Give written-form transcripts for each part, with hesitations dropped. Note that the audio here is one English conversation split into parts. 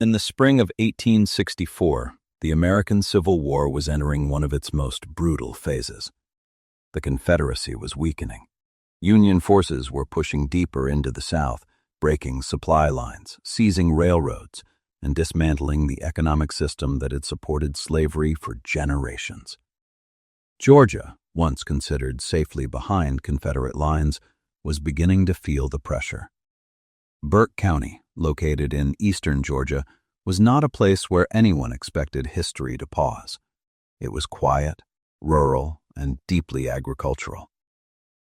In the spring of 1864, the American Civil War was entering one of its most brutal phases. The Confederacy was weakening. Union forces were pushing deeper into the South, breaking supply lines, seizing railroads, and dismantling the economic system that had supported slavery for generations. Georgia, once considered safely behind Confederate lines, was beginning to feel the pressure. Burke County, located in eastern Georgia, was not a place where anyone expected history to pause. It was quiet, rural, and deeply agricultural.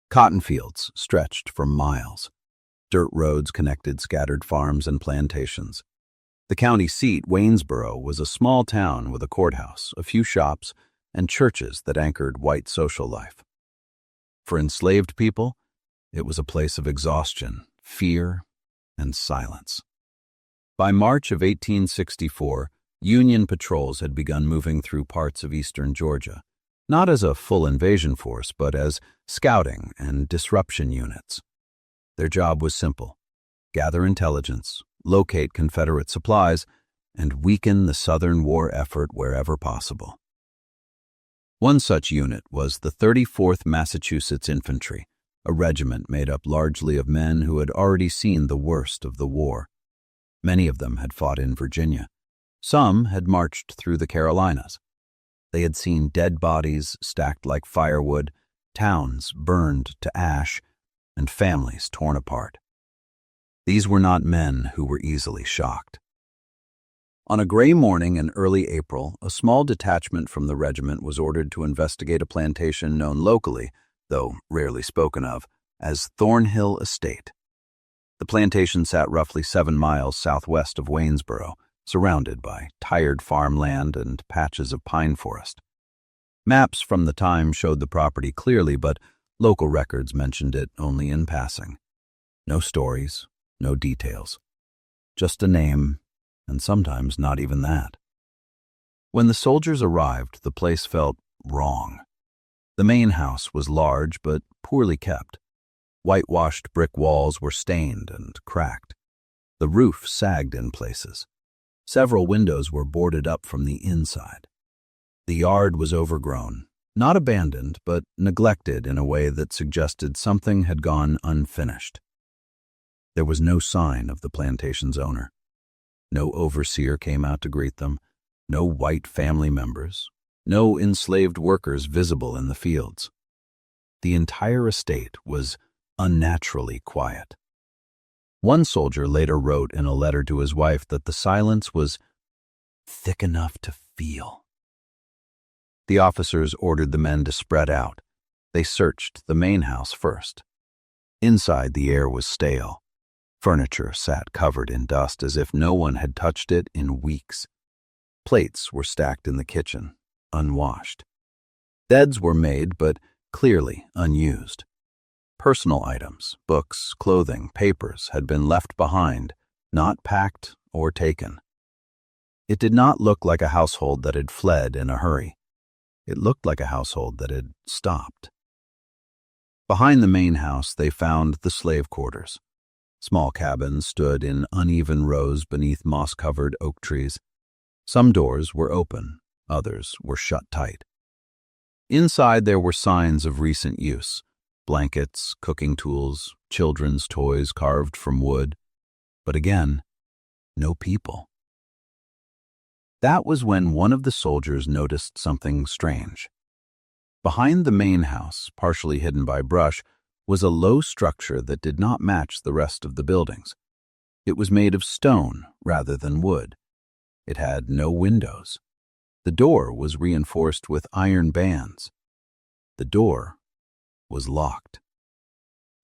Cotton fields stretched for miles. Dirt roads connected scattered farms and plantations. The county seat, Waynesboro, was a small town with a courthouse, a few shops, and churches that anchored white social life. For enslaved people, it was a place of exhaustion, fear, and silence. By March of 1864, Union patrols had begun moving through parts of eastern Georgia, not as a full invasion force, but as scouting and disruption units. Their job was simple: gather intelligence, locate Confederate supplies, and weaken the Southern war effort wherever possible. One such unit was the 34th Massachusetts Infantry, a regiment made up largely of men who had already seen the worst of the war. Many of them had fought in Virginia. Some had marched through the Carolinas. They had seen dead bodies stacked like firewood, towns burned to ash, and families torn apart. These were not men who were easily shocked. On a gray morning in early April, a small detachment from the regiment was ordered to investigate a plantation known locally, though rarely spoken of, as Thornhill Estate. The plantation sat roughly 7 miles southwest of Waynesboro, surrounded by tired farmland and patches of pine forest. Maps from the time showed the property clearly, but local records mentioned it only in passing. No stories, no details. Just a name, and sometimes not even that. When the soldiers arrived, the place felt wrong. The main house was large but poorly kept. Whitewashed brick walls were stained and cracked. The roof sagged in places. Several windows were boarded up from the inside. The yard was overgrown, not abandoned, but neglected in a way that suggested something had gone unfinished. There was no sign of the plantation's owner. No overseer came out to greet them, no white family members, no enslaved workers visible in the fields. The entire estate was unnaturally quiet. One soldier later wrote in a letter to his wife that the silence was thick enough to feel. The officers ordered the men to spread out. They searched the main house first. Inside, the air was stale. Furniture sat covered in dust as if no one had touched it in weeks. Plates were stacked in the kitchen, unwashed. Beds were made, but clearly unused. Personal items, books, clothing, papers had been left behind, not packed or taken. It did not look like a household that had fled in a hurry. It looked like a household that had stopped. Behind the main house, they found the slave quarters. Small cabins stood in uneven rows beneath moss-covered oak trees. Some doors were open, others were shut tight. Inside there were signs of recent use: blankets, cooking tools, children's toys carved from wood. But again, no people. That was when one of the soldiers noticed something strange. Behind the main house, partially hidden by brush, was a low structure that did not match the rest of the buildings. It was made of stone rather than wood. It had no windows. The door was reinforced with iron bands. The door was locked.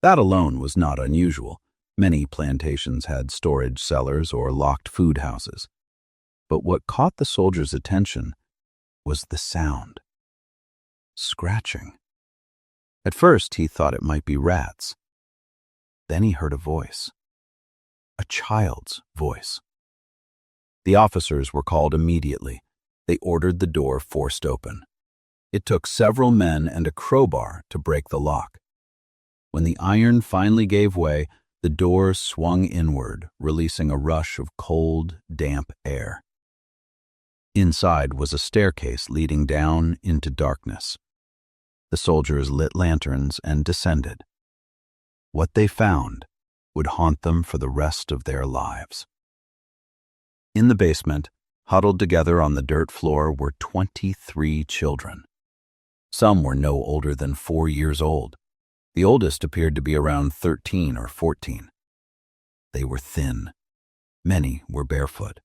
That alone was not unusual. Many plantations had storage cellars or locked food houses. But what caught the soldier's attention was the sound. Scratching. At first, he thought it might be rats. Then he heard a voice. A child's voice. The officers were called immediately. They ordered the door forced open. It took several men and a crowbar to break the lock. When the iron finally gave way, The door swung inward, releasing a rush of cold, damp air. Inside was a staircase leading down into darkness. The soldiers lit lanterns and descended. What they found would haunt them for the rest of their lives. In the basement, huddled together on the dirt floor, were 23 children. Some were no older than 4 years old. The oldest appeared to be around 13 or 14. They were thin. Many were barefoot.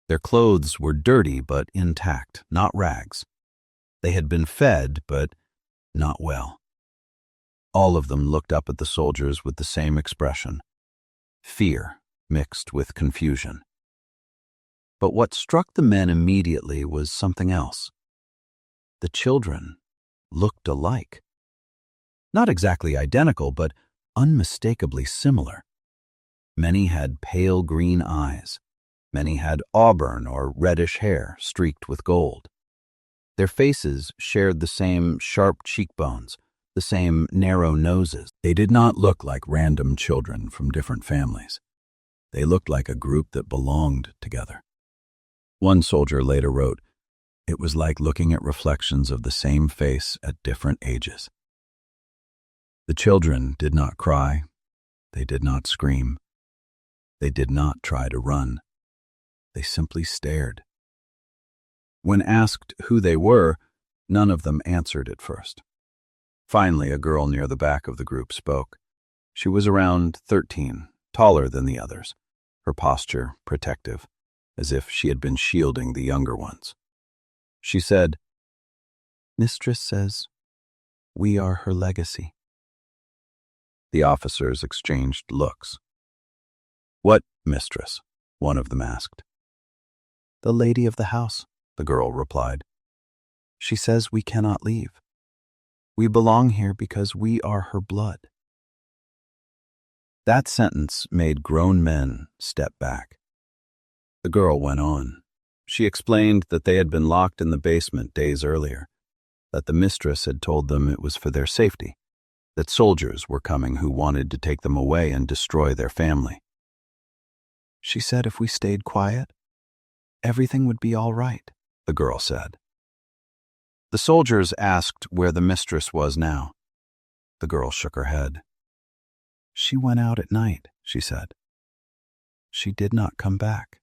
Their clothes were dirty but intact, not rags. They had been fed, but not well. All of them looked up at the soldiers with the same expression: fear mixed with confusion. But what struck the men immediately was something else. The children looked alike. Not exactly identical, but unmistakably similar. Many had pale green eyes. Many had auburn or reddish hair streaked with gold. Their faces shared the same sharp cheekbones, the same narrow noses. They did not look like random children from different families. They looked like a group that belonged together. One soldier later wrote, "It was like looking at reflections of the same face at different ages." The children did not cry. They did not scream. They did not try to run. They simply stared. When asked who they were, none of them answered at first. Finally, a girl near the back of the group spoke. She was around 13, taller than the others, her posture protective, as if she had been shielding the younger ones. She said, "Mistress says we are her legacy." The officers exchanged looks. "What mistress?" one of them asked. "The lady of the house," the girl replied. "She says we cannot leave. We belong here because we are her blood." That sentence made grown men step back. The girl went on. She explained that they had been locked in the basement days earlier, that the mistress had told them it was for their safety, that soldiers were coming who wanted to take them away and destroy their family. "She said if we stayed quiet, everything would be all right," the girl said. The soldiers asked where the mistress was now. The girl shook her head. "She went out at night," she said. "She did not come back."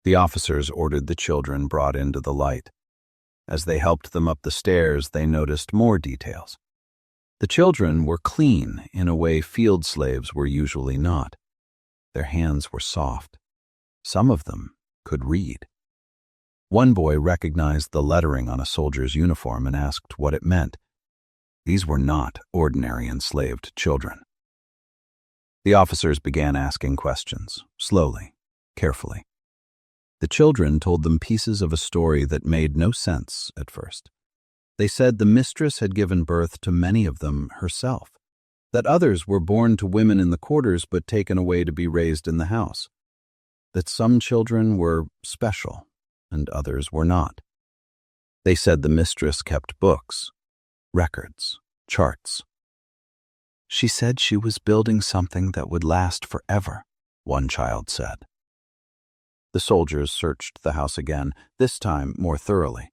The officers ordered the children brought into the light. As they helped them up the stairs, they noticed more details. The children were clean in a way field slaves were usually not. Their hands were soft. Some of them could read. One boy recognized the lettering on a soldier's uniform and asked what it meant. These were not ordinary enslaved children. The officers began asking questions, slowly, carefully. The children told them pieces of a story that made no sense at first. They said the mistress had given birth to many of them herself, that others were born to women in the quarters but taken away to be raised in the house, that some children were special and others were not. They said the mistress kept books, records, charts. "She said she was building something that would last forever," one child said. The soldiers searched the house again, this time more thoroughly.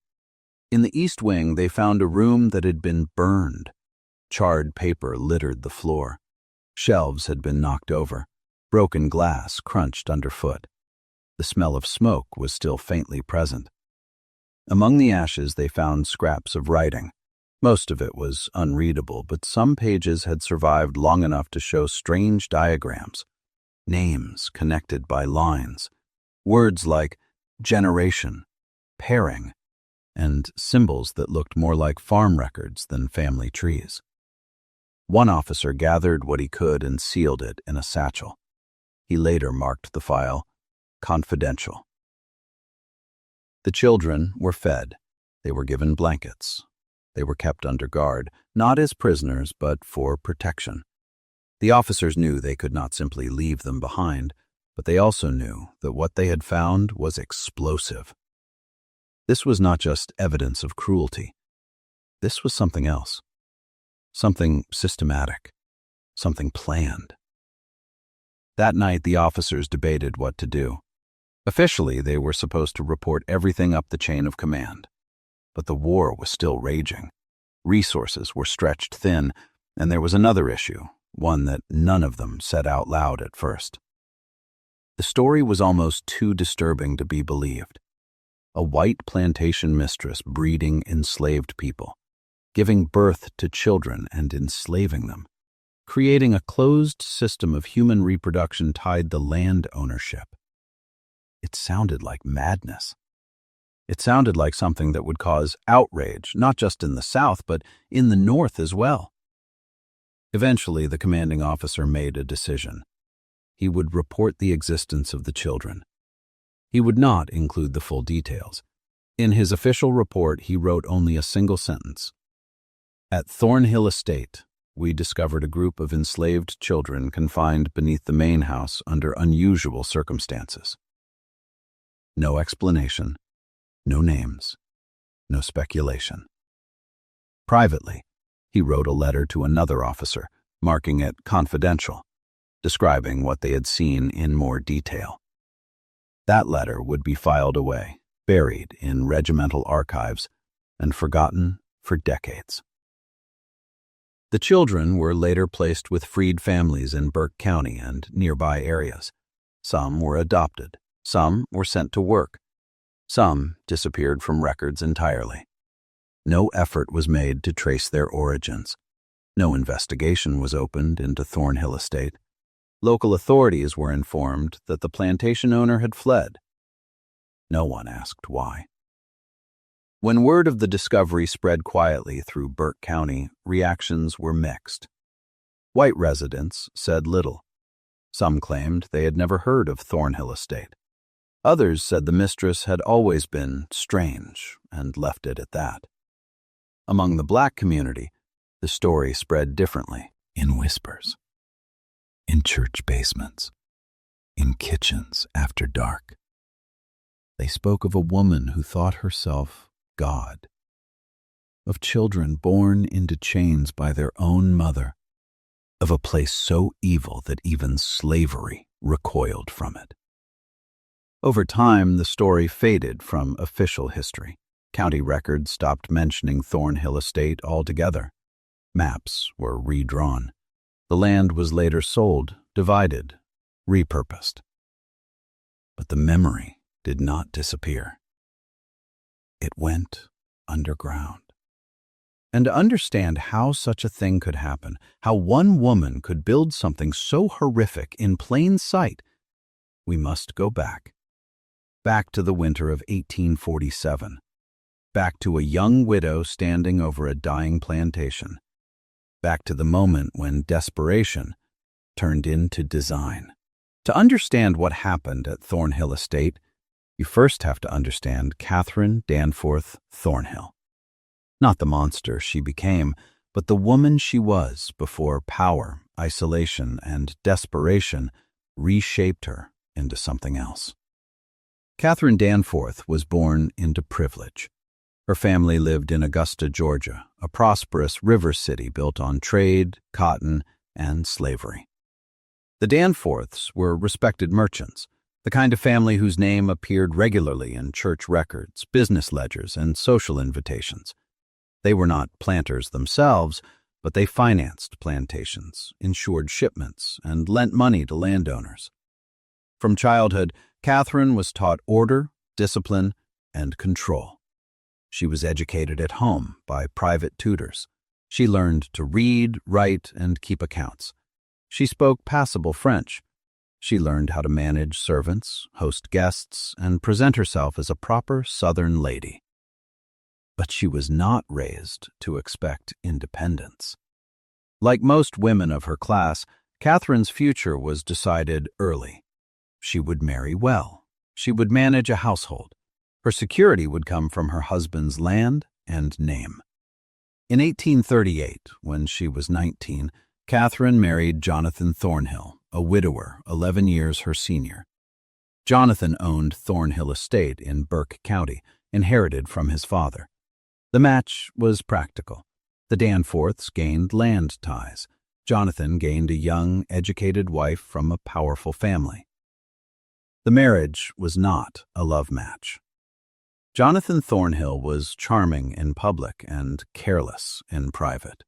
In the east wing, they found a room that had been burned. Charred paper littered the floor. Shelves had been knocked over. Broken glass crunched underfoot. The smell of smoke was still faintly present. Among the ashes, they found scraps of writing. Most of it was unreadable, but some pages had survived long enough to show strange diagrams, names connected by lines, words like generation, pairing, and symbols that looked more like farm records than family trees. One officer gathered what he could and sealed it in a satchel. He later marked the file, confidential. The children were fed. They were given blankets. They were kept under guard, not as prisoners, but for protection. The officers knew they could not simply leave them behind, but they also knew that what they had found was explosive. This was not just evidence of cruelty. This was something else. Something systematic. Something planned. That night, the officers debated what to do. Officially, they were supposed to report everything up the chain of command. But the war was still raging. Resources were stretched thin, and there was another issue, one that none of them said out loud at first. The story was almost too disturbing to be believed. A white plantation mistress breeding enslaved people, giving birth to children and enslaving them, creating a closed system of human reproduction tied to land ownership. It sounded like madness. It sounded like something that would cause outrage, not just in the South, but in the North as well. Eventually, the commanding officer made a decision. He would report the existence of the children. He would not include the full details. In his official report, he wrote only a single sentence. At Thornhill Estate, we discovered a group of enslaved children confined beneath the main house under unusual circumstances. No explanation, no names, no speculation. Privately, he wrote a letter to another officer, marking it confidential, describing what they had seen in more detail. That letter would be filed away, buried in regimental archives, and forgotten for decades. The children were later placed with freed families in Burke County and nearby areas. Some were adopted, some were sent to work, some disappeared from records entirely. No effort was made to trace their origins. No investigation was opened into Thornhill Estate. Local authorities were informed that the plantation owner had fled. No one asked why. When word of the discovery spread quietly through Burke County, reactions were mixed. White residents said little. Some claimed they had never heard of Thornhill Estate. Others said the mistress had always been strange and left it at that. Among the black community, the story spread differently, in whispers, in church basements, in kitchens after dark. They spoke of a woman who thought herself God, of children born into chains by their own mother, of a place so evil that even slavery recoiled from it. Over time, the story faded from official history. County records stopped mentioning Thornhill Estate altogether. Maps were redrawn. The land was later sold, divided, repurposed. But the memory did not disappear. It went underground. And to understand how such a thing could happen, how one woman could build something so horrific in plain sight, we must go back to the winter of 1847, back to a young widow standing over a dying plantation, back to the moment when desperation turned into design. To understand what happened at Thornhill Estate, you first have to understand Catherine Danforth Thornhill. Not the monster she became, but the woman she was before power, isolation, and desperation reshaped her into something else. Catherine Danforth was born into privilege. Her family lived in Augusta, Georgia, a prosperous river city built on trade, cotton, and slavery. The Danforths were respected merchants, the kind of family whose name appeared regularly in church records, business ledgers, and social invitations. They were not planters themselves, but they financed plantations, insured shipments, and lent money to landowners. From childhood, Catherine was taught order, discipline, and control. She was educated at home by private tutors. She learned to read, write, and keep accounts. She spoke passable French. She learned how to manage servants, host guests, and present herself as a proper Southern lady. But she was not raised to expect independence. Like most women of her class, Catherine's future was decided early. She would marry well. She would manage a household. Her security would come from her husband's land and name. In 1838, when she was 19, Catherine married Jonathan Thornhill, a widower 11 years her senior. Jonathan owned Thornhill Estate in Burke County, inherited from his father. The match was practical. The Danforths gained land ties. Jonathan gained a young, educated wife from a powerful family. The marriage was not a love match. Jonathan Thornhill was charming in public and careless in private.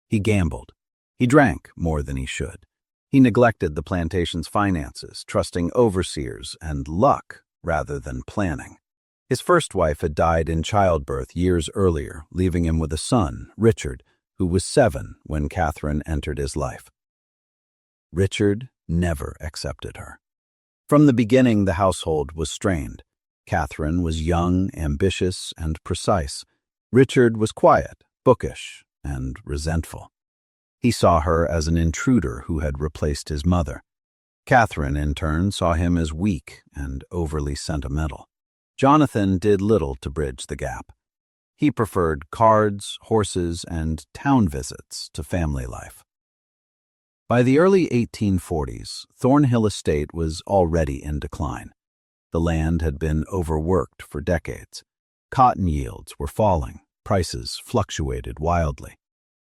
He gambled. He drank more than he should. He neglected the plantation's finances, trusting overseers and luck rather than planning. His first wife had died in childbirth years earlier, leaving him with a son, Richard, who was 7 when Catherine entered his life. Richard never accepted her. From the beginning, the household was strained. Catherine was young, ambitious, and precise. Richard was quiet, bookish, and resentful. He saw her as an intruder who had replaced his mother. Catherine, in turn, saw him as weak and overly sentimental. Jonathan did little to bridge the gap. He preferred cards, horses, and town visits to family life. By the early 1840s, Thornhill Estate was already in decline. The land had been overworked for decades. Cotton yields were falling, prices fluctuated wildly.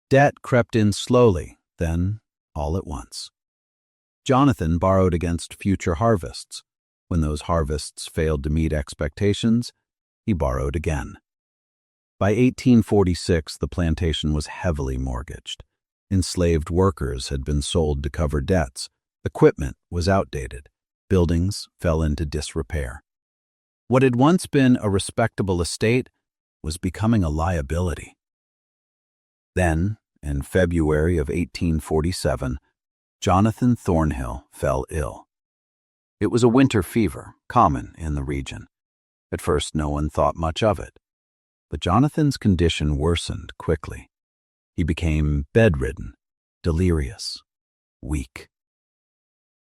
Debt crept in slowly, then all at once. Jonathan borrowed against future harvests. When those harvests failed to meet expectations, he borrowed again. By 1846, the plantation was heavily mortgaged. Enslaved workers had been sold to cover debts. Equipment was outdated. Buildings fell into disrepair. What had once been a respectable estate was becoming a liability. Then, in February of 1847, Jonathan Thornhill fell ill. It was a winter fever, common in the region. At first, no one thought much of it. But Jonathan's condition worsened quickly. He became bedridden, delirious, weak.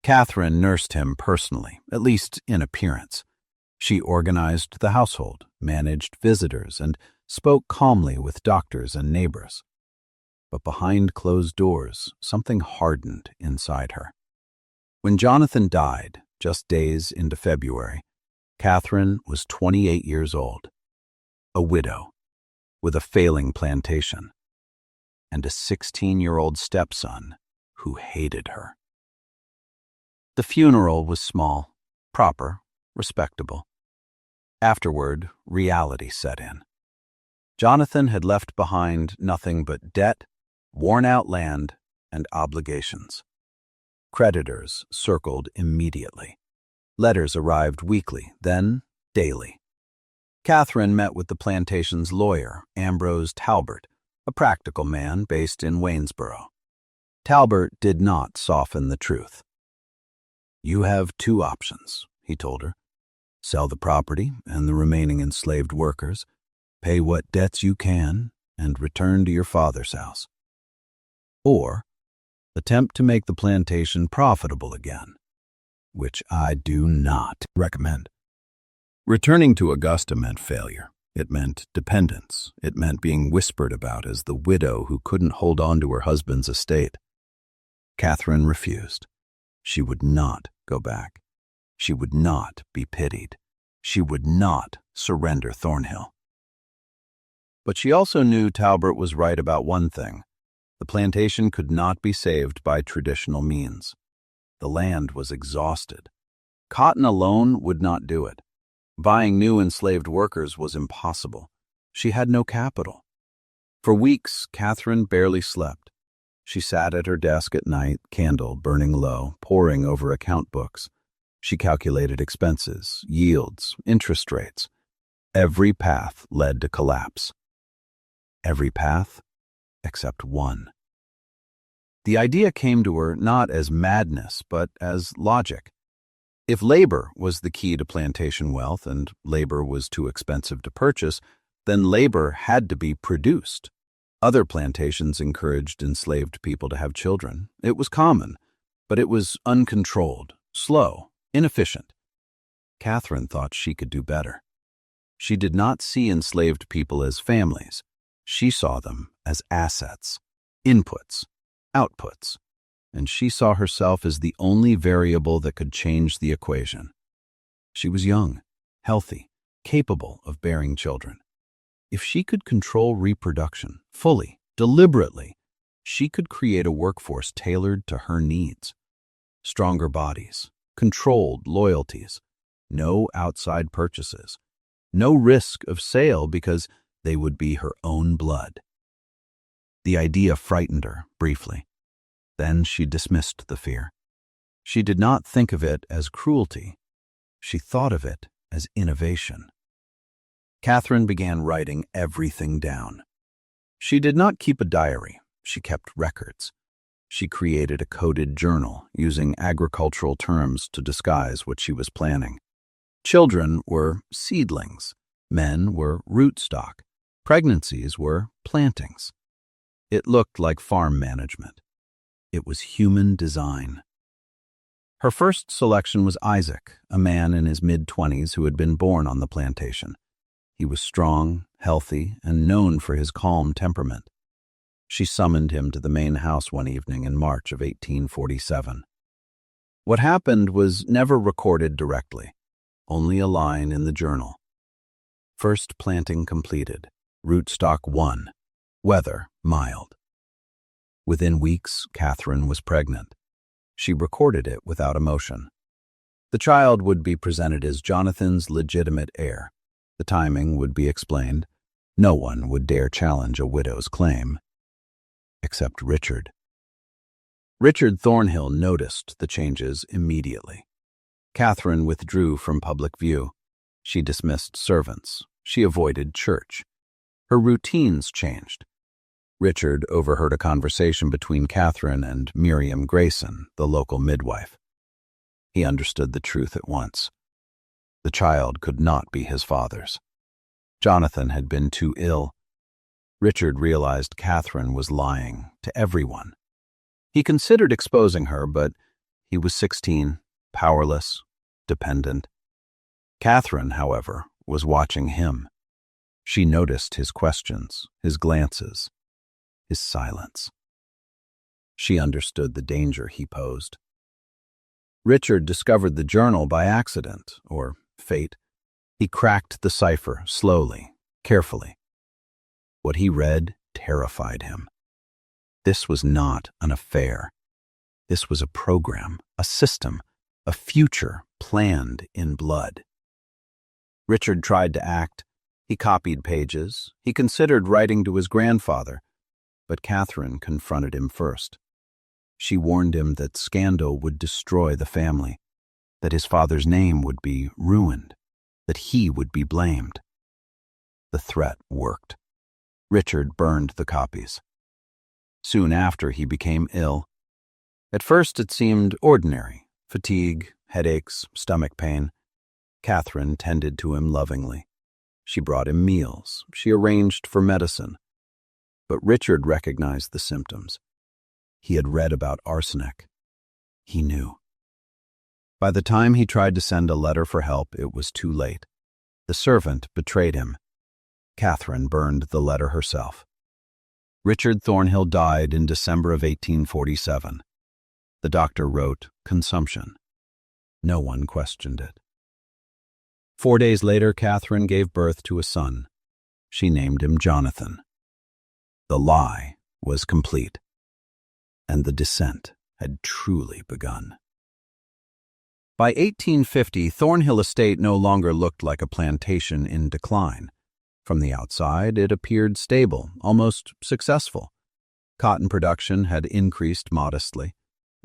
Catherine nursed him personally, at least in appearance. She organized the household, managed visitors, and spoke calmly with doctors and neighbors. But behind closed doors, something hardened inside her. When Jonathan died, just days into February, Catherine was 28 years old, a widow, with a failing plantation, and a 16-year-old stepson who hated her. The funeral was small, proper, respectable. Afterward, reality set in. Jonathan had left behind nothing but debt, worn-out land, and obligations. Creditors circled immediately. Letters arrived weekly, then daily. Catherine met with the plantation's lawyer, Ambrose Talbert, a practical man based in Waynesboro. Talbert did not soften the truth. "You have 2 options," he told her. "Sell the property and the remaining enslaved workers, pay what debts you can, and return to your father's house. Or attempt to make the plantation profitable again, which I do not recommend." Returning to Augusta meant failure. It meant dependence. It meant being whispered about as the widow who couldn't hold on to her husband's estate. Catherine refused. She would not go back. She would not be pitied. She would not surrender Thornhill. But she also knew Talbert was right about one thing. The plantation could not be saved by traditional means. The land was exhausted. Cotton alone would not do it. Buying new enslaved workers was impossible. She had no capital. For weeks, Catherine barely slept. She sat at her desk at night, candle burning low, poring over account books. She calculated expenses, yields, interest rates. Every path led to collapse. Every path except one. The idea came to her not as madness, but as logic. If labor was the key to plantation wealth and labor was too expensive to purchase, then labor had to be produced. Other plantations encouraged enslaved people to have children. It was common, but it was uncontrolled, slow, inefficient. Catherine thought she could do better. She did not see enslaved people as families. She saw them as assets, inputs, outputs, and she saw herself as the only variable that could change the equation. She was young, healthy, capable of bearing children. If she could control reproduction fully, deliberately, She could create a workforce tailored to her needs. Stronger bodies, controlled loyalties, no outside purchases, no risk of sale because they would be her own blood. The idea frightened her briefly. Then she dismissed the fear. She did not think of it as cruelty. She thought of it as innovation. Catherine began writing everything down. She did not keep a diary. She kept records. She created a coded journal using agricultural terms to disguise what she was planning. Children were seedlings. Men were rootstock. Pregnancies were plantings. It looked like farm management. It was human design. Her first selection was Isaac, a man in his mid-20s who had been born on the plantation. He was strong, healthy, and known for his calm temperament. She summoned him to the main house one evening in March of 1847. What happened was never recorded directly, only a line in the journal. First planting completed. Rootstock 1. Weather mild. Within weeks, Catherine was pregnant. She recorded it without emotion. The child would be presented as Jonathan's legitimate heir. The timing would be explained. No one would dare challenge a widow's claim. Except Richard. Richard Thornhill noticed the changes immediately. Catherine withdrew from public view. She dismissed servants. She avoided church. Her routines changed. Richard overheard a conversation between Catherine and Miriam Grayson, the local midwife. He understood the truth at once. The child could not be his father's. Jonathan had been too ill. Richard realized Catherine was lying to everyone. He considered exposing her, but he was 16, powerless, dependent. Catherine, however, was watching him. She noticed his questions, his glances, his silence. She understood the danger he posed. Richard discovered the journal by accident, or fate. He cracked the cipher slowly, carefully. What he read terrified him. This was not an affair. This was a program, a system, a future planned in blood. Richard tried to act. He copied pages. He considered writing to his grandfather, but Catherine confronted him first. She warned him that scandal would destroy the family, that his father's name would be ruined, that he would be blamed. The threat worked. Richard burned the copies. Soon after, he became ill. At first, it seemed ordinary: fatigue, headaches, stomach pain. Catherine tended to him lovingly. She brought him meals. She arranged for medicine. But Richard recognized the symptoms. He had read about arsenic. He knew. By the time he tried to send a letter for help, it was too late. The servant betrayed him. Catherine burned the letter herself. Richard Thornhill died in December of 1847. The doctor wrote, "Consumption." No one questioned it. 4 days later, Catherine gave birth to a son. She named him Jonathan. The lie was complete, and the descent had truly begun. By 1850, Thornhill Estate no longer looked like a plantation in decline. From the outside, it appeared stable, almost successful. Cotton production had increased modestly.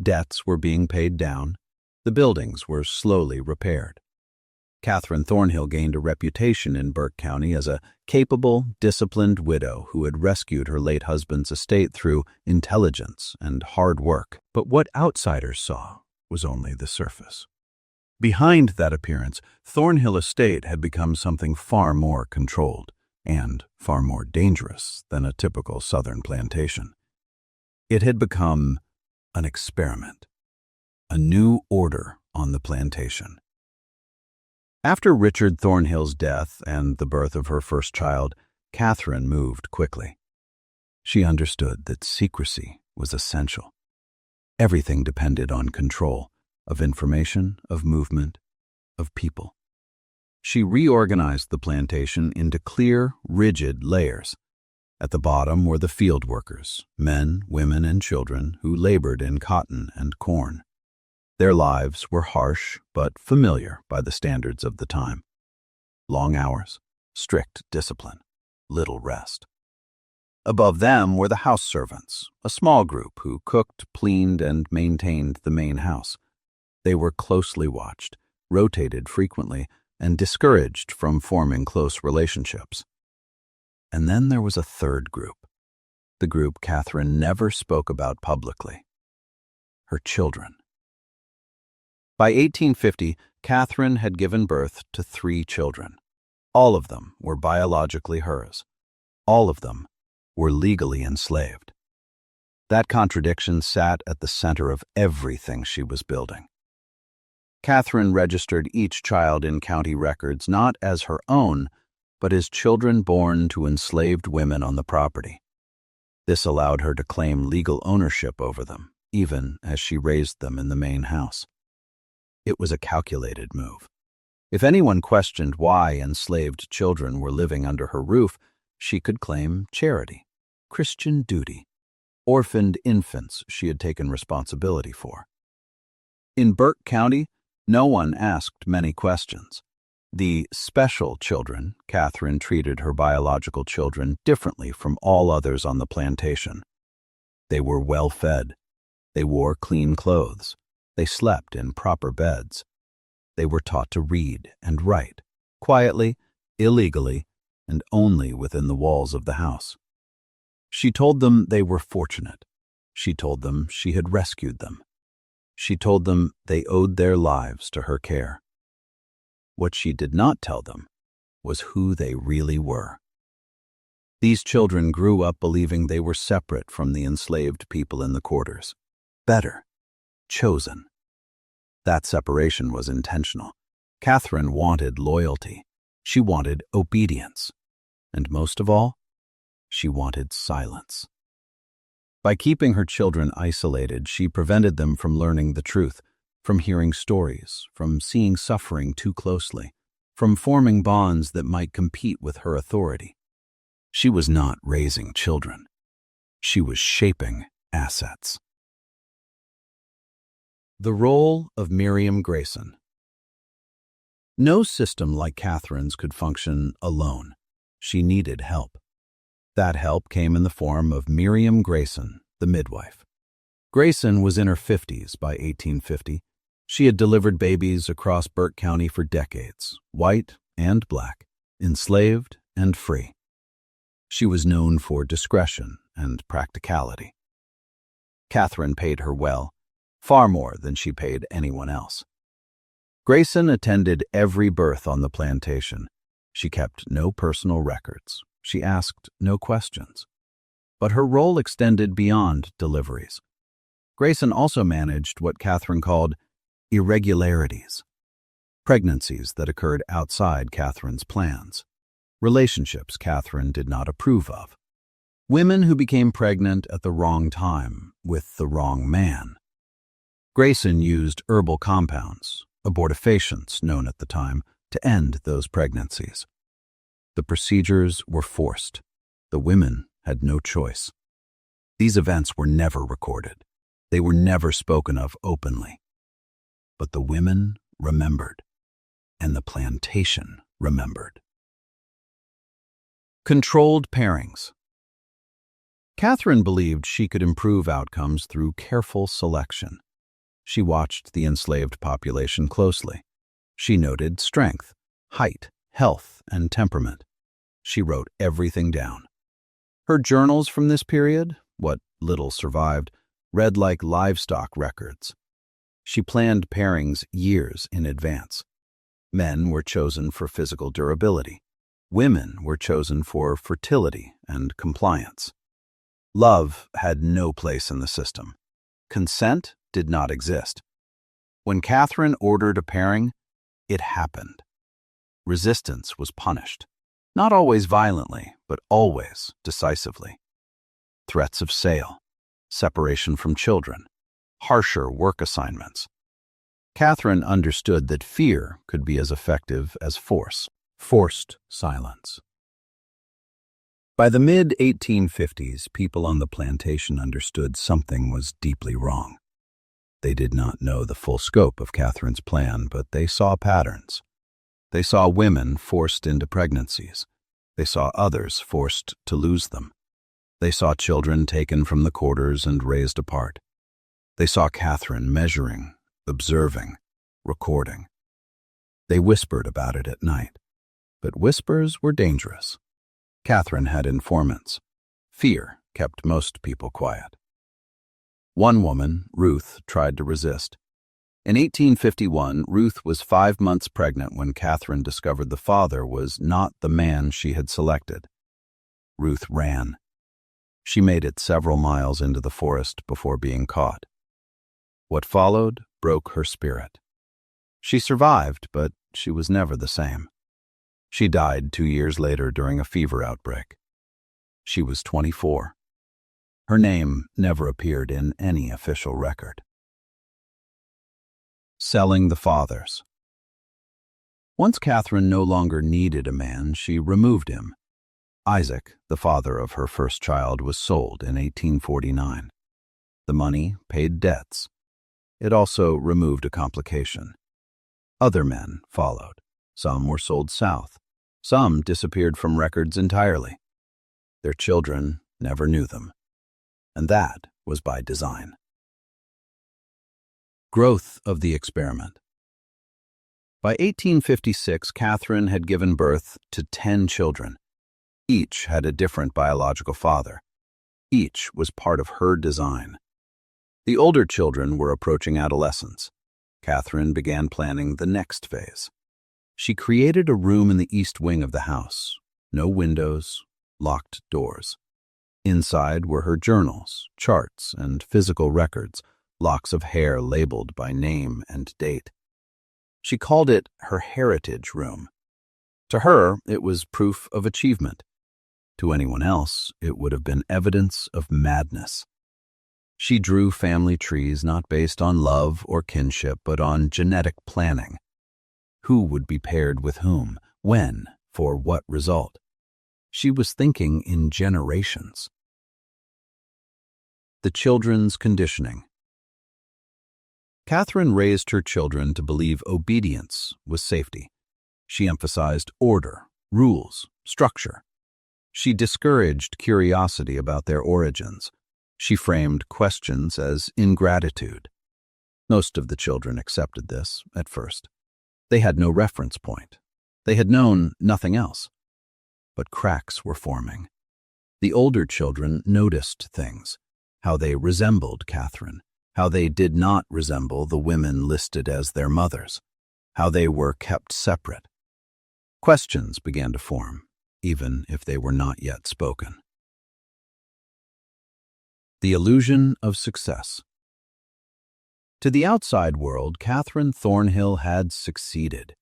Debts were being paid down. The buildings were slowly repaired. Catherine Thornhill gained a reputation in Burke County as a capable, disciplined widow who had rescued her late husband's estate through intelligence and hard work. But what outsiders saw was only the surface. Behind that appearance, Thornhill Estate had become something far more controlled and far more dangerous than a typical Southern plantation. It had become an experiment, a new order on the plantation. After Richard Thornhill's death and the birth of her first child, Catherine moved quickly. She understood that secrecy was essential. Everything depended on control of information, of movement, of people. She reorganized the plantation into clear, rigid layers. At the bottom were the field workers, men, women, and children who labored in cotton and corn. Their lives were harsh but familiar by the standards of the time. Long hours, strict discipline, little rest. Above them were the house servants, a small group who cooked, cleaned, and maintained the main house. They were closely watched, rotated frequently, and discouraged from forming close relationships. And then there was a third group, the group Catherine never spoke about publicly: her children. By 1850, Catherine had given birth to 3 children. All of them were biologically hers. All of them were legally enslaved. That contradiction sat at the center of everything she was building. Catherine registered each child in county records not as her own, but as children born to enslaved women on the property. This allowed her to claim legal ownership over them, even as she raised them in the main house. It was a calculated move. If anyone questioned why enslaved children were living under her roof, she could claim charity, Christian duty, orphaned infants she had taken responsibility for. In Burke County, no one asked many questions. The special children, Catherine treated her biological children differently from all others on the plantation. They were well fed. They wore clean clothes. They slept in proper beds. They were taught to read and write, quietly, illegally, and only within the walls of the house. She told them they were fortunate. She told them she had rescued them. She told them they owed their lives to her care. What she did not tell them was who they really were. These children grew up believing they were separate from the enslaved people in the quarters. Better. Chosen. That separation was intentional. Catherine wanted loyalty. She wanted obedience. And most of all, she wanted silence. By keeping her children isolated, she prevented them from learning the truth, from hearing stories, from seeing suffering too closely, from forming bonds that might compete with her authority. She was not raising children. She was shaping assets. The role of Miriam Grayson. No system like Catherine's could function alone. She needed help. That help came in the form of Miriam Grayson, the midwife. Grayson was in her 50s by 1850. She had delivered babies across Burke County for decades, white and black, enslaved and free. She was known for discretion and practicality. Catherine paid her well, far more than she paid anyone else. Grayson attended every birth on the plantation. She kept no personal records. She asked no questions. But her role extended beyond deliveries. Grayson also managed what Catherine called irregularities, pregnancies that occurred outside Catherine's plans, relationships Catherine did not approve of, women who became pregnant at the wrong time with the wrong man. Grayson used herbal compounds, abortifacients known at the time, to end those pregnancies. The procedures were forced. The women had no choice. These events were never recorded. They were never spoken of openly. But the women remembered, and the plantation remembered. Controlled pairings. Catherine believed she could improve outcomes through careful selection. She watched the enslaved population closely. She noted strength, height, health, and temperament. She wrote everything down. Her journals from this period, what little survived, read like livestock records. She planned pairings years in advance. Men were chosen for physical durability. Women were chosen for fertility and compliance. Love had no place in the system. Consent did not exist. When Catherine ordered a pairing, it happened. Resistance was punished. Not always violently, but always decisively. Threats of sale, separation from children, harsher work assignments. Catherine understood that fear could be as effective as force, forced silence. By the mid-1850s, people on the plantation understood something was deeply wrong. They did not know the full scope of Catherine's plan, but they saw patterns. They saw women forced into pregnancies. They saw others forced to lose them. They saw children taken from the quarters and raised apart. They saw Catherine measuring, observing, recording. They whispered about it at night. But whispers were dangerous. Catherine had informants. Fear kept most people quiet. One woman, Ruth, tried to resist. In 1851, Ruth was 5 months pregnant when Catherine discovered the father was not the man she had selected. Ruth ran. She made it several miles into the forest before being caught. What followed broke her spirit. She survived, but she was never the same. She died 2 years later during a fever outbreak. She was 24. Her name never appeared in any official record. Selling the fathers. Once Catherine no longer needed a man, she removed him. Isaac, the father of her first child, was sold in 1849. The money paid debts. It also removed a complication. Other men followed. Some were sold south. Some disappeared from records entirely. Their children never knew them. And that was by design. Growth of the experiment. By 1856, Catherine had given birth to 10 children. Each had a different biological father. Each was part of her design. The older children were approaching adolescence. Catherine began planning the next phase. She created a room in the east wing of the house. No windows, locked doors. Inside were her journals, charts, and physical records, locks of hair labeled by name and date. She called it her heritage room. To her, it was proof of achievement. To anyone else, it would have been evidence of madness. She drew family trees not based on love or kinship, but on genetic planning. Who would be paired with whom, when, for what result? She was thinking in generations. The children's conditioning. Catherine raised her children to believe obedience was safety. She emphasized order, rules, structure. She discouraged curiosity about their origins. She framed questions as ingratitude. Most of the children accepted this at first. They had no reference point. They had known nothing else. But cracks were forming. The older children noticed things, how they resembled Catherine, how they did not resemble the women listed as their mothers, how they were kept separate. Questions began to form, even if they were not yet spoken. The illusion of success. To the outside world, Catherine Thornhill had succeeded.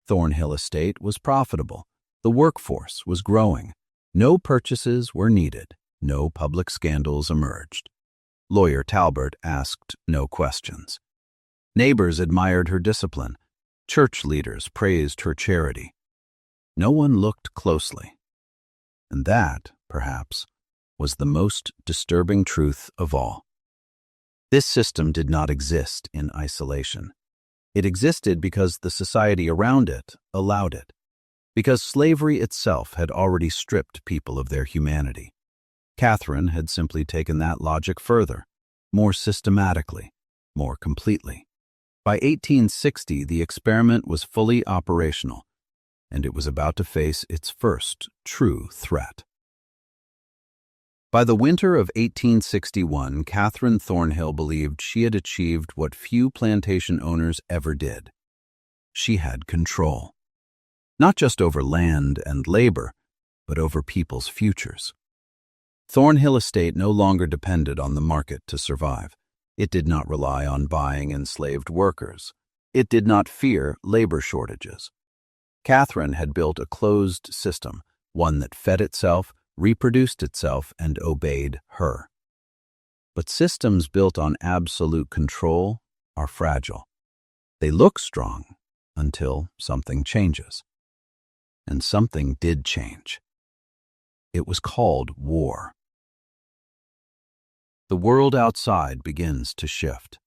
Thornhill Estate was profitable. The workforce was growing. No purchases were needed. No public scandals emerged. Lawyer Talbot asked no questions. Neighbors admired her discipline. Church leaders praised her charity. No one looked closely. And that, perhaps, was the most disturbing truth of all. This system did not exist in isolation. It existed because the society around it allowed it, because slavery itself had already stripped people of their humanity. Catherine had simply taken that logic further, more systematically, more completely. By 1860, the experiment was fully operational, and it was about to face its first true threat. By the winter of 1861, Catherine Thornhill believed she had achieved what few plantation owners ever did. She had control, not just over land and labor, but over people's futures. Thornhill Estate no longer depended on the market to survive. It did not rely on buying enslaved workers. It did not fear labor shortages. Catherine had built a closed system, one that fed itself, reproduced itself, and obeyed her. But systems built on absolute control are fragile. They look strong until something changes. And something did change. It was called war. The world outside begins to shift.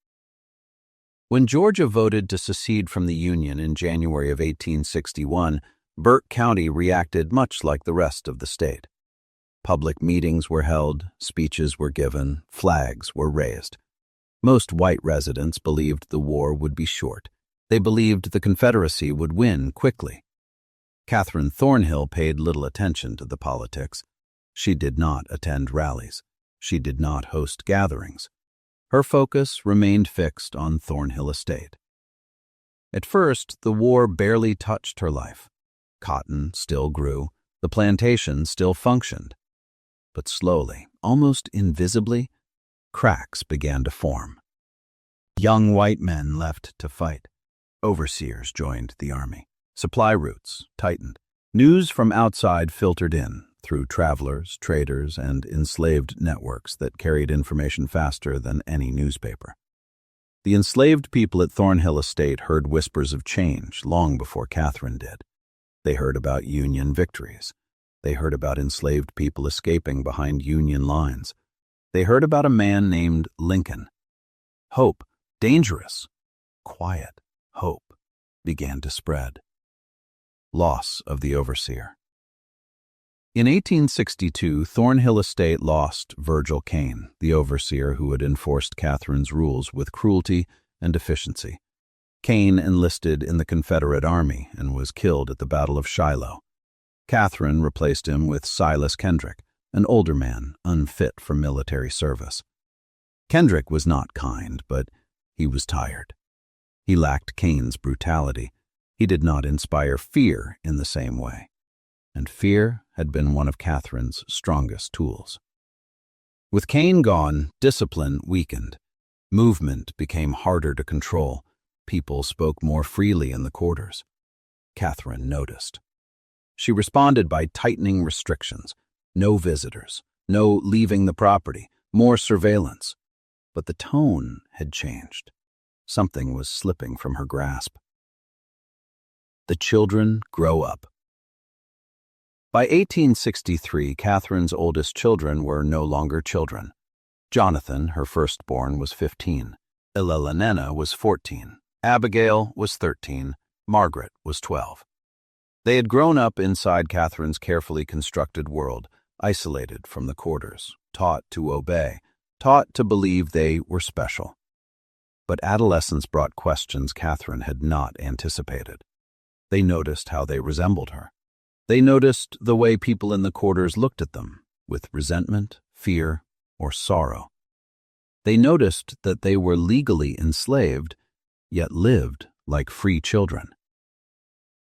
When Georgia voted to secede from the Union in January of 1861, Burke County reacted much like the rest of the state. Public meetings were held, speeches were given, flags were raised. Most white residents believed the war would be short. They believed the Confederacy would win quickly. Catherine Thornhill paid little attention to the politics. She did not attend rallies. She did not host gatherings. Her focus remained fixed on Thornhill Estate. At first, the war barely touched her life. Cotton still grew. The plantation still functioned. But slowly, almost invisibly, cracks began to form. Young white men left to fight. Overseers joined the army. Supply routes tightened. News from outside filtered in through travelers, traders, and enslaved networks that carried information faster than any newspaper. The enslaved people at Thornhill Estate heard whispers of change long before Catherine did. They heard about Union victories. They heard about enslaved people escaping behind Union lines. They heard about a man named Lincoln. Hope, dangerous, quiet hope, began to spread. Loss of the overseer. In 1862, Thornhill Estate lost Virgil Kane, the overseer who had enforced Catherine's rules with cruelty and efficiency. Kane enlisted in the Confederate Army and was killed at the Battle of Shiloh. Catherine replaced him with Silas Kendrick, an older man unfit for military service. Kendrick was not kind, but he was tired. He lacked Kane's brutality. He did not inspire fear in the same way. And fear had been one of Catherine's strongest tools. With Kane gone, discipline weakened. Movement became harder to control. People spoke more freely in the quarters. Catherine noticed. She responded by tightening restrictions. No visitors, no leaving the property, more surveillance. But the tone had changed. Something was slipping from her grasp. The children grow up. By 1863, Catherine's oldest children were no longer children. Jonathan, her firstborn, was 15. Elelonena was 14. Abigail was 13. Margaret was 12. They had grown up inside Catherine's carefully constructed world, isolated from the quarters, taught to obey, taught to believe they were special. But adolescence brought questions Catherine had not anticipated. They noticed how they resembled her. They noticed the way people in the quarters looked at them, with resentment, fear, or sorrow. They noticed that they were legally enslaved, yet lived like free children.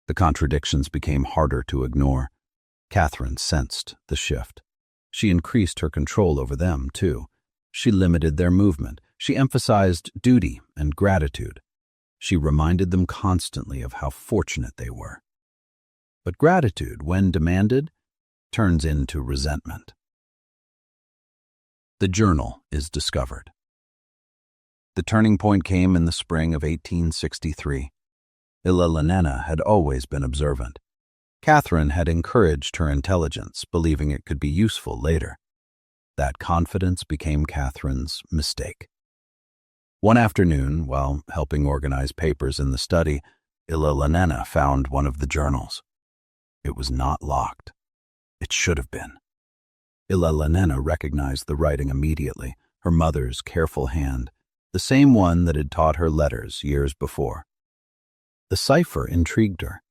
The contradictions became harder to ignore. Catherine sensed the shift. She increased her control over them, too. She limited their movement. She emphasized duty and gratitude. She reminded them constantly of how fortunate they were. But gratitude, when demanded, turns into resentment. The journal is discovered. The turning point came in the spring of 1863. Elelonena had always been observant. Catherine had encouraged her intelligence, believing it could be useful later. That confidence became Catherine's mistake. One afternoon, while helping organize papers in the study, Elelonena found one of the journals. It was not locked. It should have been. Elelonena recognized the writing immediately, her mother's careful hand, the same one that had taught her letters years before. The cipher intrigued her.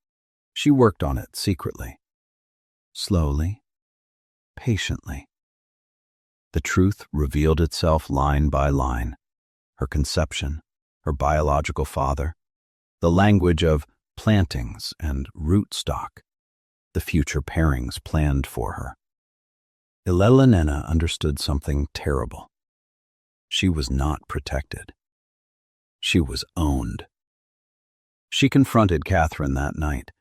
She worked on it secretly. Slowly, patiently. The truth revealed itself line by line. Her conception, her biological father, the language of plantings and rootstock, the future pairings planned for her. Elelonena understood something terrible. She was not protected. She was owned. She confronted Catherine that night.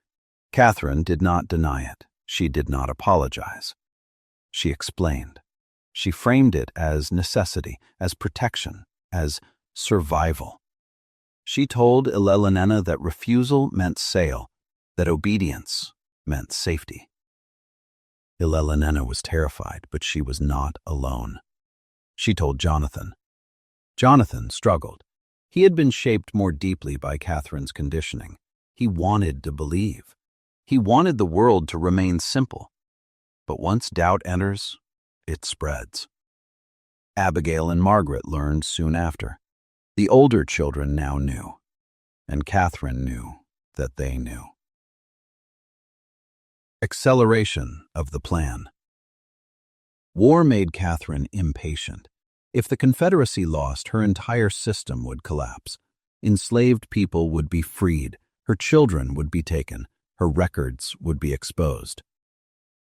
Catherine did not deny it. She did not apologize. She explained. She framed it as necessity, as protection, as survival. She told Elelonena that refusal meant sale, that obedience meant safety. Elena was terrified, but she was not alone. She told Jonathan. Jonathan struggled. He had been shaped more deeply by Catherine's conditioning. He wanted to believe. He wanted the world to remain simple. But once doubt enters, it spreads. Abigail and Margaret learned soon after. The older children now knew, and Catherine knew that they knew. Acceleration of the plan. War made Catherine impatient. If the Confederacy lost, her entire system would collapse. Enslaved people would be freed, her children would be taken, her records would be exposed.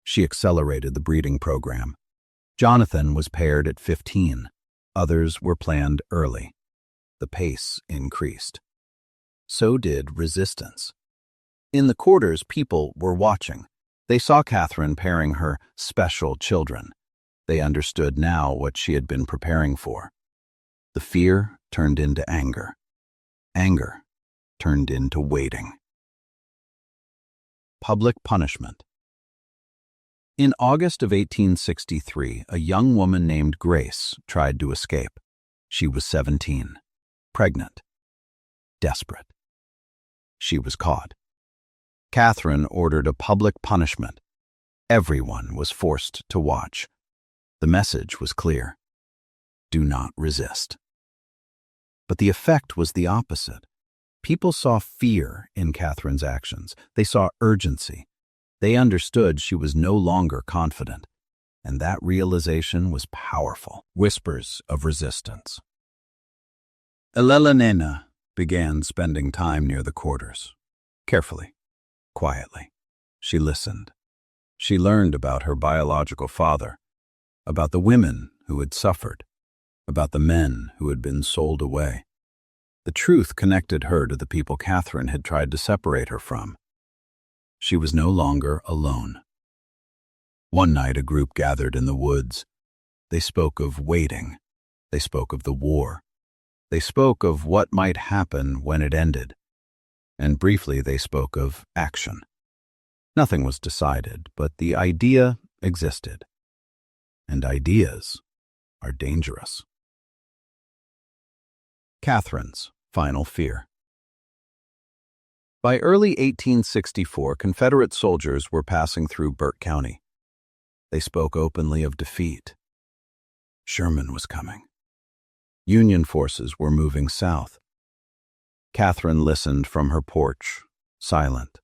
She accelerated the breeding program. Jonathan was paired at 15. Others were planned early. The pace increased. So did resistance. In the quarters, people were watching. They saw Catherine pairing her special children. They understood now what she had been preparing for. The fear turned into anger. Anger turned into waiting. Public punishment. In August of 1863, a young woman named Grace tried to escape. She was 17, pregnant, desperate. She was caught. Catherine ordered a public punishment. Everyone was forced to watch. The message was clear. Do not resist. But the effect was the opposite. People saw fear in Catherine's actions. They saw urgency. They understood she was no longer confident, and that realization was powerful. Whispers of resistance. Elena began spending time near the quarters. Carefully, quietly. She listened. She learned about her biological father, about the women who had suffered, about the men who had been sold away. The truth connected her to the people Catherine had tried to separate her from. She was no longer alone. One night a group gathered in the woods. They spoke of waiting. They spoke of the war. They spoke of what might happen when it ended. And briefly they spoke of action. Nothing was decided, but the idea existed. And ideas are dangerous. Catherine's final fear. By early 1864, Confederate soldiers were passing through Burke County. They spoke openly of defeat. Sherman was coming. Union forces were moving south. Catherine listened from her porch, silent,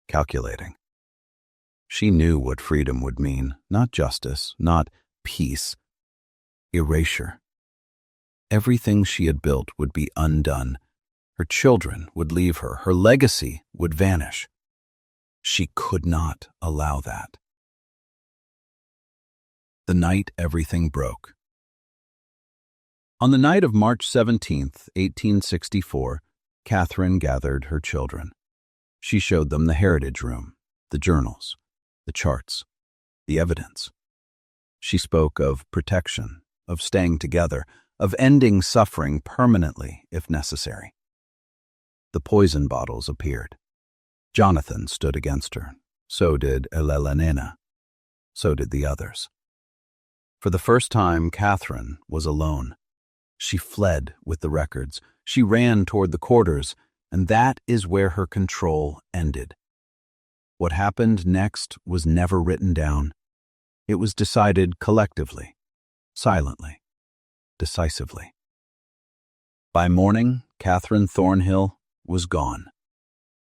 calculating. She knew what freedom would mean, not justice, not peace, erasure. Everything she had built would be undone. Her children would leave her. Her legacy would vanish. She could not allow that. The night everything broke. On the night of March 17th, 1864, Catherine gathered her children. She showed them the heritage room, the journals, the charts, the evidence. She spoke of protection, of staying together, of ending suffering permanently if necessary. The poison bottles appeared. Jonathan stood against her. So did Elena. So did the others. For the first time, Catherine was alone. She fled with the records. She ran toward the quarters, and that is where her control ended. What happened next was never written down. It was decided collectively, silently, decisively. By morning, Catherine Thornhill was gone.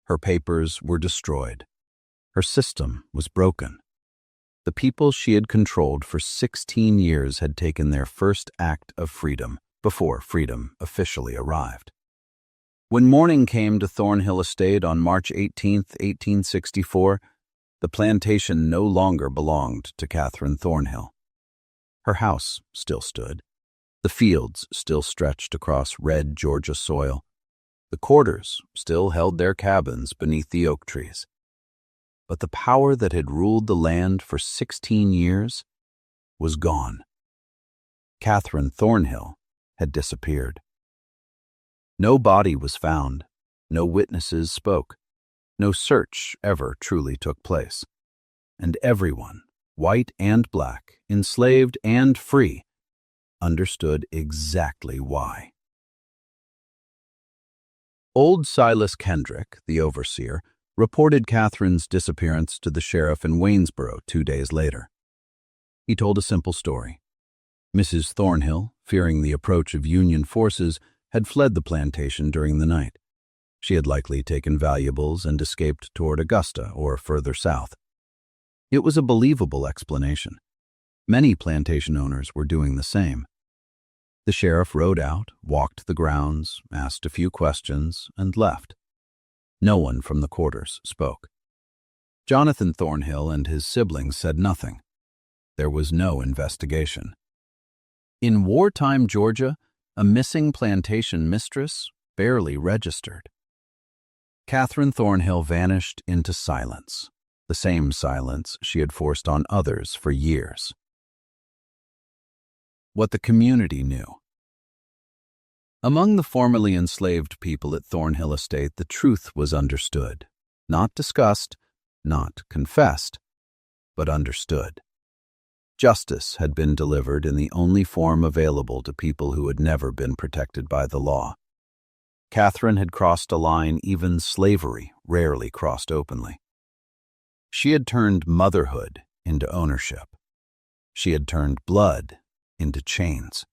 Her papers were destroyed. Her system was broken. The people she had controlled for 16 years had taken their first act of freedom before freedom officially arrived. When morning came to Thornhill Estate on March 18, 1864, the plantation no longer belonged to Catherine Thornhill. Her house still stood. The fields still stretched across red Georgia soil. The quarters still held their cabins beneath the oak trees. But the power that had ruled the land for 16 years was gone. Catherine Thornhill had disappeared. No body was found. No witnesses spoke. No search ever truly took place. And everyone white and black, enslaved and free, understood exactly why. Old Silas Kendrick, the overseer, reported Catherine's disappearance to the sheriff in Waynesboro 2 days later. He told a simple story. Mrs. Thornhill, fearing the approach of Union forces, had fled the plantation during the night. She had likely taken valuables and escaped toward Augusta or further south. It was a believable explanation. Many plantation owners were doing the same. The sheriff rode out, walked the grounds, asked a few questions, and left. No one from the quarters spoke. Jonathan Thornhill and his siblings said nothing. There was no investigation. In wartime Georgia, a missing plantation mistress barely registered. Catherine Thornhill vanished into silence, the same silence she had forced on others for years. What the community knew. Among the formerly enslaved people at Thornhill Estate, the truth was understood, not discussed, not confessed, but understood. Justice had been delivered in the only form available to people who had never been protected by the law. Catherine had crossed a line even slavery rarely crossed openly. She had turned motherhood into ownership. She had turned blood into chains.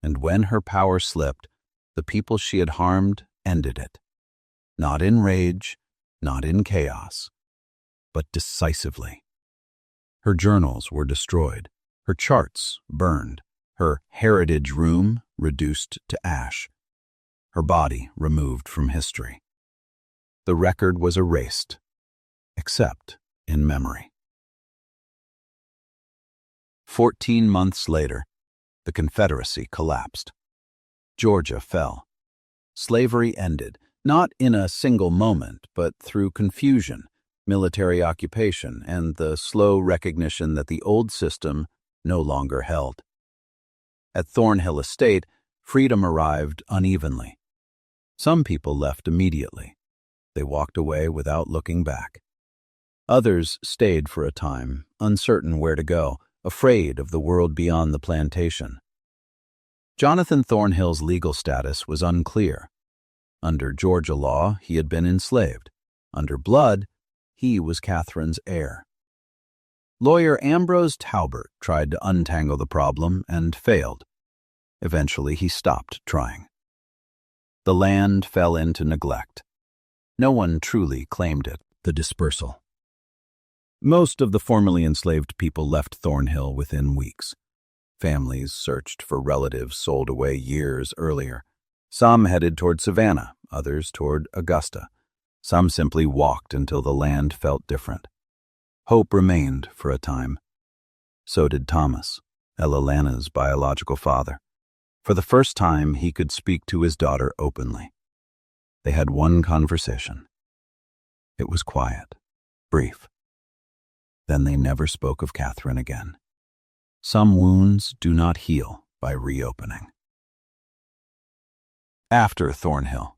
And when her power slipped, the people she had harmed ended it. Not in rage, not in chaos, but decisively. Her journals were destroyed, her charts burned, her heritage room reduced to ash, her body removed from history. The record was erased, except in memory. 14 months later, the Confederacy collapsed. Georgia fell. Slavery ended, not in a single moment, but through confusion, military occupation, and the slow recognition that the old system no longer held. At Thornhill Estate, freedom arrived unevenly. Some people left immediately. They walked away without looking back. Others stayed for a time, uncertain where to go, afraid of the world beyond the plantation. Jonathan Thornhill's legal status was unclear. Under Georgia law, he had been enslaved. Under blood, he was Catherine's heir. Lawyer Ambrose Talbert tried to untangle the problem and failed. Eventually, he stopped trying. The land fell into neglect. No one truly claimed it, the dispersal. Most of the formerly enslaved people left Thornhill within weeks. Families searched for relatives sold away years earlier. Some headed toward Savannah, others toward Augusta. Some simply walked until the land felt different. Hope remained for a time. So did Thomas, Elilana's biological father. For the first time, he could speak to his daughter openly. They had one conversation. It was quiet, brief. Then they never spoke of Catherine again. Some wounds do not heal by reopening. After Thornhill.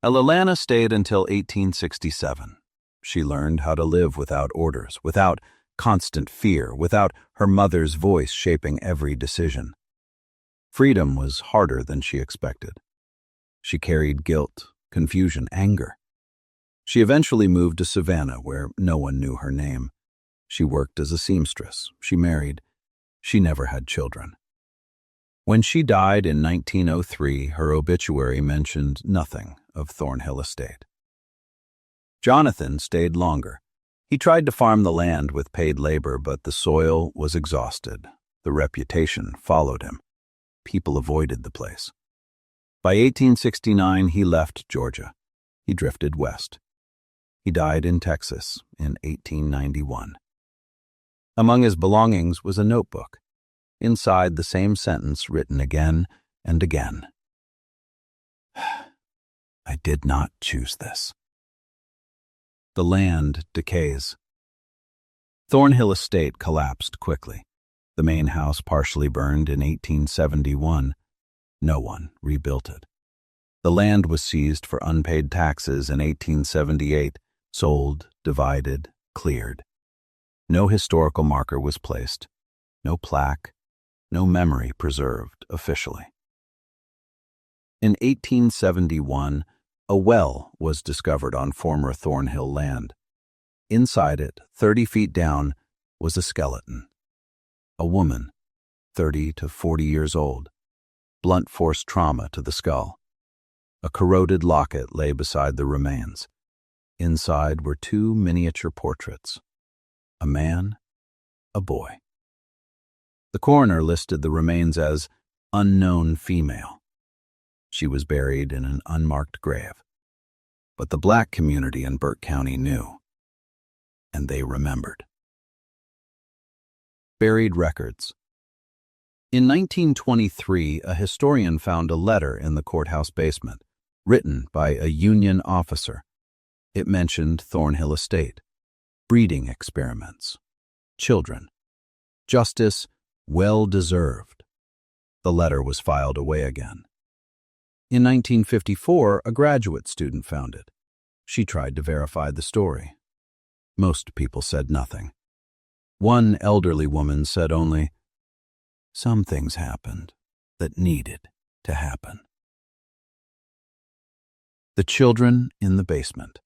Elilana stayed until 1867. She learned how to live without orders, without constant fear, without her mother's voice shaping every decision. Freedom was harder than she expected. She carried guilt, confusion, anger. She eventually moved to Savannah, where no one knew her name. She worked as a seamstress. She married. She never had children. When she died in 1903, her obituary mentioned nothing of Thornhill Estate. Jonathan stayed longer. He tried to farm the land with paid labor, but the soil was exhausted. The reputation followed him. People avoided the place. By 1869, he left Georgia. He drifted west. He died in Texas in 1891. Among his belongings was a notebook. Inside, the same sentence written again and again. I did not choose this. The land decays. Thornhill Estate collapsed quickly. The main house partially burned in 1871. No one rebuilt it. The land was seized for unpaid taxes in 1878, sold, divided, cleared. No historical marker was placed, no plaque, no memory preserved officially. In 1871, a well was discovered on former Thornhill land. Inside it, 30 feet down, was a skeleton. A woman, 30 to 40 years old, blunt force trauma to the skull. A corroded locket lay beside the remains. Inside were 2 miniature portraits, a man, a boy. The coroner listed the remains as unknown female. She was buried in an unmarked grave. But the black community in Burke County knew, and they remembered. Buried records. In 1923, a historian found a letter in the courthouse basement, written by a Union officer. It mentioned Thornhill Estate, breeding experiments, children, justice well-deserved. The letter was filed away again. In 1954, a graduate student found it. She tried to verify the story. Most people said nothing. One elderly woman said only, "Some things happened that needed to happen." The children in the basement.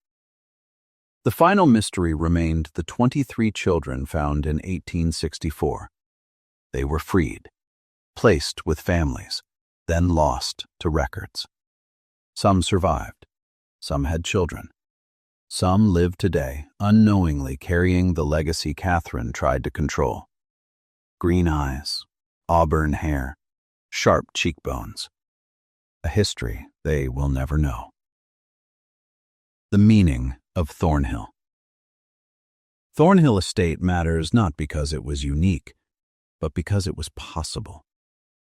The final mystery remained the 23 children found in 1864. They were freed, placed with families, then lost to records. Some survived. Some had children. Some live today, unknowingly carrying the legacy Catherine tried to control. Green eyes, auburn hair, sharp cheekbones. A history they will never know. The meaning of Thornhill. Thornhill Estate matters not because it was unique, but because it was possible.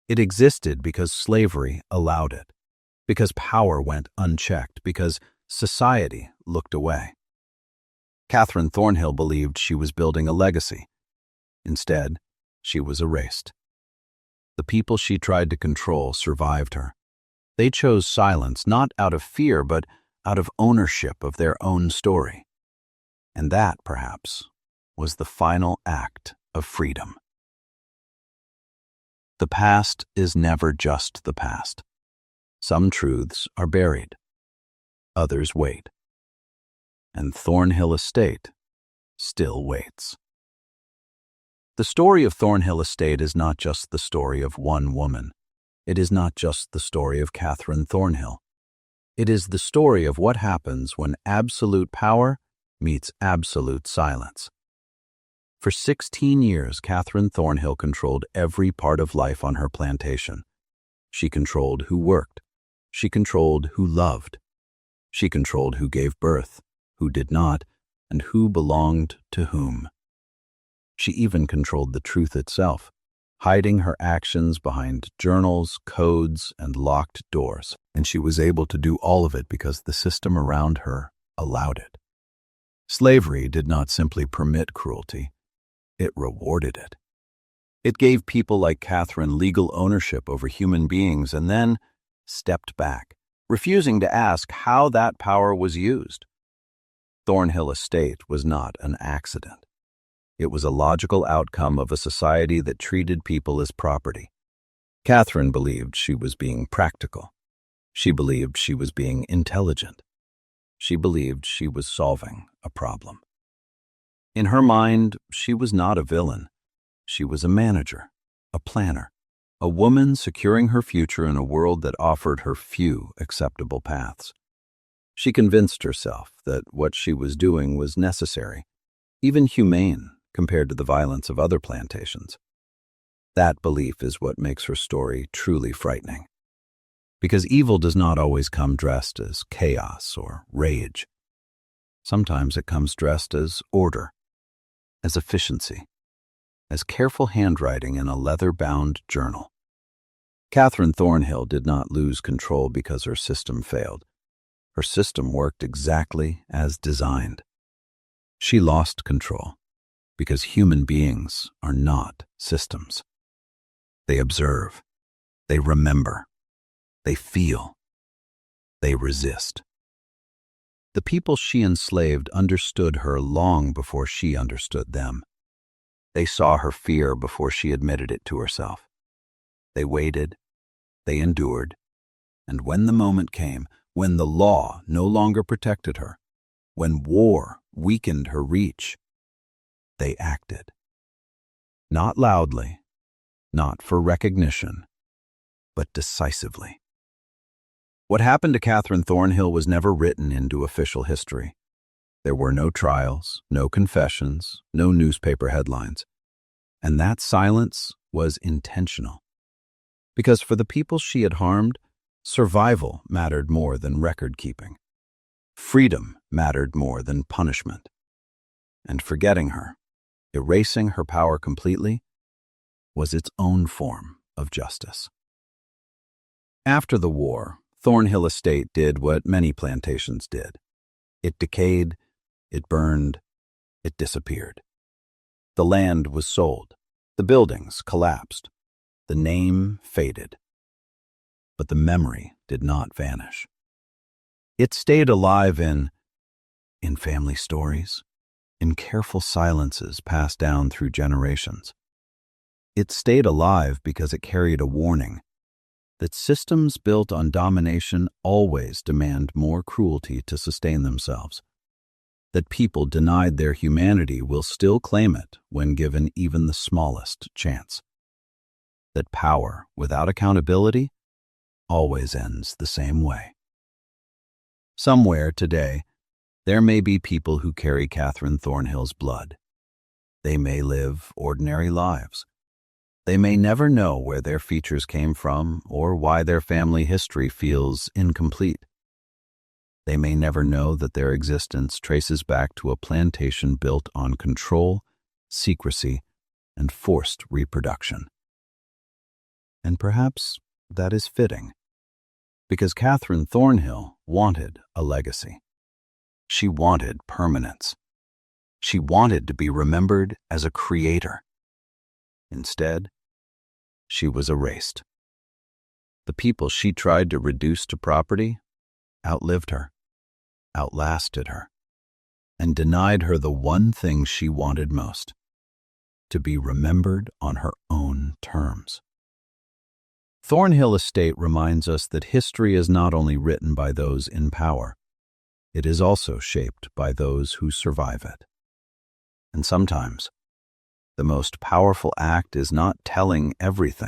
It existed because slavery allowed it, because power went unchecked, because society looked away. Catherine Thornhill believed she was building a legacy. Instead, she was erased. The people she tried to control survived her. They chose silence not out of fear, but out of ownership of their own story. And that, perhaps, was the final act of freedom. The past is never just the past. Some truths are buried. Others wait. And Thornhill Estate still waits. The story of Thornhill Estate is not just the story of one woman. It is not just the story of Catherine Thornhill. It is the story of what happens when absolute power meets absolute silence. For 16 years, Catherine Thornhill controlled every part of life on her plantation. She controlled who worked. She controlled who loved. She controlled who gave birth, who did not, and who belonged to whom. She even controlled the truth itself, hiding her actions behind journals, codes, and locked doors. And she was able to do all of it because the system around her allowed it. Slavery did not simply permit cruelty, it rewarded it. It gave people like Catherine legal ownership over human beings and then stepped back, refusing to ask how that power was used. Thornhill Estate was not an accident. It was a logical outcome of a society that treated people as property. Catherine believed she was being practical. She believed she was being intelligent. She believed she was solving a problem. In her mind, she was not a villain. She was a manager, a planner, a woman securing her future in a world that offered her few acceptable paths. She convinced herself that what she was doing was necessary, even humane, compared to the violence of other plantations. That belief is what makes her story truly frightening. Because evil does not always come dressed as chaos or rage. Sometimes it comes dressed as order, as efficiency, as careful handwriting in a leather-bound journal. Catherine Thornhill did not lose control because her system failed. Her system worked exactly as designed. She lost control because human beings are not systems. They observe, they remember, they feel, they resist. The people she enslaved understood her long before she understood them. They saw her fear before she admitted it to herself. They waited, they endured, and when the moment came, when the law no longer protected her, when war weakened her reach, they acted. Not loudly, not for recognition, but decisively. What happened to Catherine Thornhill was never written into official history. There were no trials, no confessions, no newspaper headlines. And that silence was intentional. Because for the people she had harmed, survival mattered more than record-keeping. Freedom mattered more than punishment. And forgetting her, erasing her power completely, was its own form of justice. After the war, Thornhill Estate did what many plantations did. It decayed, it burned, it disappeared. The land was sold, the buildings collapsed, the name faded. But the memory did not vanish. It stayed alive in family stories, in careful silences passed down through generations. It stayed alive because it carried a warning that systems built on domination always demand more cruelty to sustain themselves, that people denied their humanity will still claim it when given even the smallest chance, that power without accountability always ends the same way. Somewhere today, there may be people who carry Catherine Thornhill's blood. They may live ordinary lives. They may never know where their features came from or why their family history feels incomplete. They may never know that their existence traces back to a plantation built on control, secrecy, and forced reproduction. And perhaps that is fitting, because Catherine Thornhill wanted a legacy. She wanted permanence. She wanted to be remembered as a creator. Instead, she was erased. The people she tried to reduce to property outlived her, outlasted her, and denied her the one thing she wanted most: to be remembered on her own terms. Thornhill Estate reminds us that history is not only written by those in power, it is also shaped by those who survive it. And sometimes, the most powerful act is not telling everything,